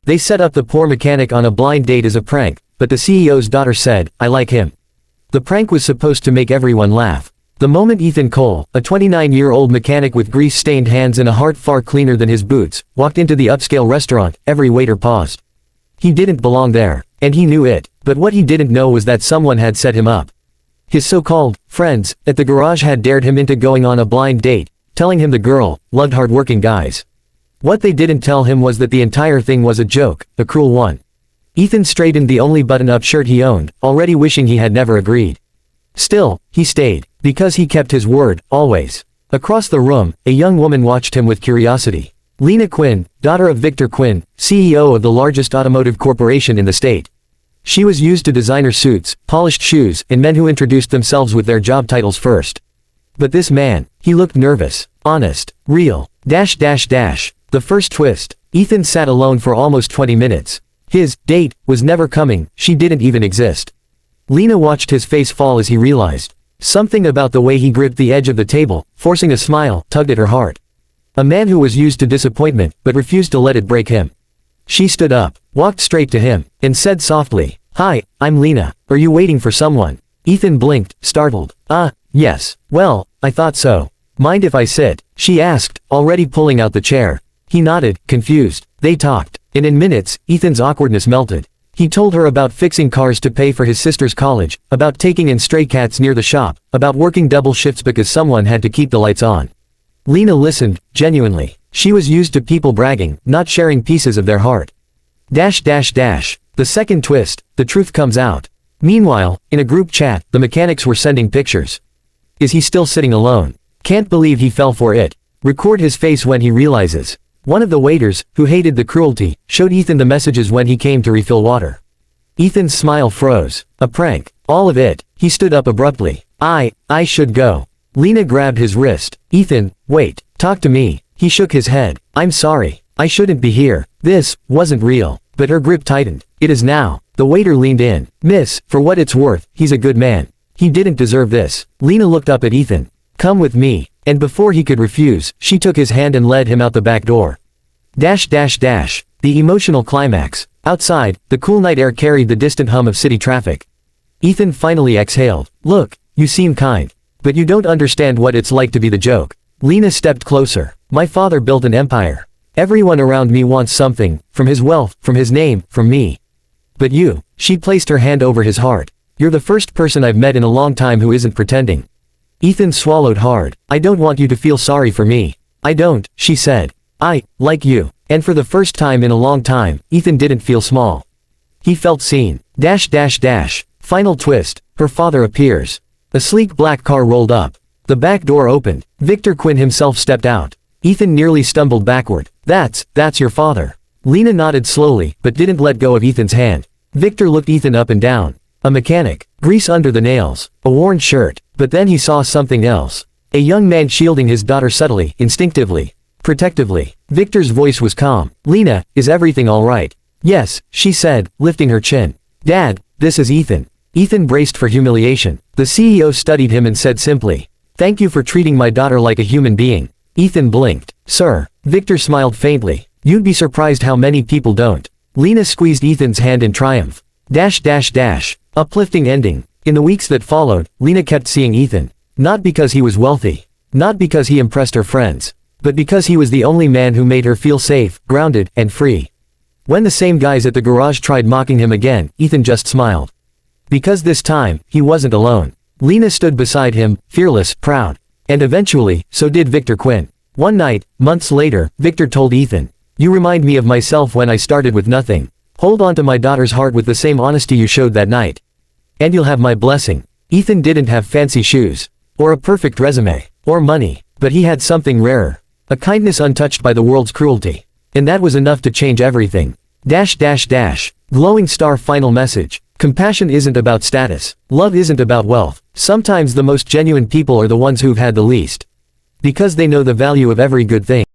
They set up the poor mechanic on a blind date as a prank, but the CEO's daughter said, "I like him." The prank was supposed to make everyone laugh. The moment Ethan Cole, a 29-year-old mechanic with grease-stained hands and a heart far cleaner than his boots, walked into the upscale restaurant, every waiter paused. He didn't belong there, and he knew it, but what he didn't know was that someone had set him up. His so-called friends at the garage had dared him into going on a blind date, telling him the girl loved hard-working guys. What they didn't tell him was that the entire thing was a joke, a cruel one. Ethan straightened the only button-up shirt he owned, already wishing he had never agreed. Still, he stayed, because he kept his word, always. Across the room, a young woman watched him with curiosity. Lena Quinn, daughter of Victor Quinn, CEO of the largest automotive corporation in the state. She was used to designer suits, polished shoes, and men who introduced themselves with their job titles first. But this man, he looked nervous, honest, real, .. The first twist, Ethan sat alone for almost 20 minutes. His date was never coming, she didn't even exist. Lena watched his face fall as he realized. Something about the way he gripped the edge of the table, forcing a smile, tugged at her heart. A man who was used to disappointment, but refused to let it break him. She stood up, walked straight to him, and said softly, "Hi, I'm Lena. Are you waiting for someone?" Ethan blinked, startled. Yes. Well, I thought so. Mind if I sit?" she asked, already pulling out the chair. He nodded, confused. They talked, and in minutes, Ethan's awkwardness melted. He told her about fixing cars to pay for his sister's college, about taking in stray cats near the shop, about working double shifts because someone had to keep the lights on. Lena listened, genuinely. She was used to people bragging, not sharing pieces of their heart. The second twist, the truth comes out. Meanwhile, in a group chat, the mechanics were sending pictures. Is he still sitting alone? Can't believe he fell for it. Record his face when he realizes. One of the waiters, who hated the cruelty, showed Ethan the messages when he came to refill water. Ethan's smile froze. A prank. All of it. He stood up abruptly. I should go. Lena grabbed his wrist. Ethan, wait. Talk to me. He shook his head. I'm sorry. I shouldn't be here. This wasn't real. But her grip tightened. It is now. The waiter leaned in. Miss, for what it's worth, he's a good man. He didn't deserve this. Lena looked up at Ethan. Come with me. And before he could refuse, she took his hand and led him out the back door. The emotional climax. Outside, the cool night air carried the distant hum of city traffic. Ethan finally exhaled. Look, you seem kind. But you don't understand what it's like to be the joke. Lena stepped closer. My father built an empire. Everyone around me wants something, from his wealth, from his name, from me. But you, she placed her hand over his heart. You're the first person I've met in a long time who isn't pretending. Ethan swallowed hard. I don't want you to feel sorry for me. I don't, she said. I like you. And for the first time in a long time, Ethan didn't feel small. He felt seen. Final twist, her father appears. A sleek black car rolled up. The back door opened. Victor Quinn himself stepped out. Ethan nearly stumbled backward. That's your father. Lena nodded slowly, but didn't let go of Ethan's hand. Victor looked Ethan up and down. A mechanic. Grease under the nails. A worn shirt. But then he saw something else. A young man shielding his daughter subtly, instinctively, protectively. Victor's voice was calm. Lena, is everything all right? Yes, she said, lifting her chin. Dad, this is Ethan. Ethan braced for humiliation. The CEO studied him and said simply, thank you for treating my daughter like a human being. Ethan blinked. Sir. Victor smiled faintly. You'd be surprised how many people don't. Lena squeezed Ethan's hand in triumph. Uplifting ending. In the weeks that followed, Lena kept seeing Ethan. Not because he was wealthy. Not because he impressed her friends. But because he was the only man who made her feel safe, grounded, and free. When the same guys at the garage tried mocking him again, Ethan just smiled. Because this time, he wasn't alone. Lena stood beside him, fearless, proud. And eventually, so did Victor Quinn. One night, months later, Victor told Ethan, you remind me of myself when I started with nothing. Hold on to my daughter's heart with the same honesty you showed that night. And you'll have my blessing. Ethan didn't have fancy shoes. Or a perfect resume. Or money. But he had something rarer. A kindness untouched by the world's cruelty. And that was enough to change everything. Glowing star final message. Compassion isn't about status. Love isn't about wealth. Sometimes the most genuine people are the ones who've had the least. Because they know the value of every good thing.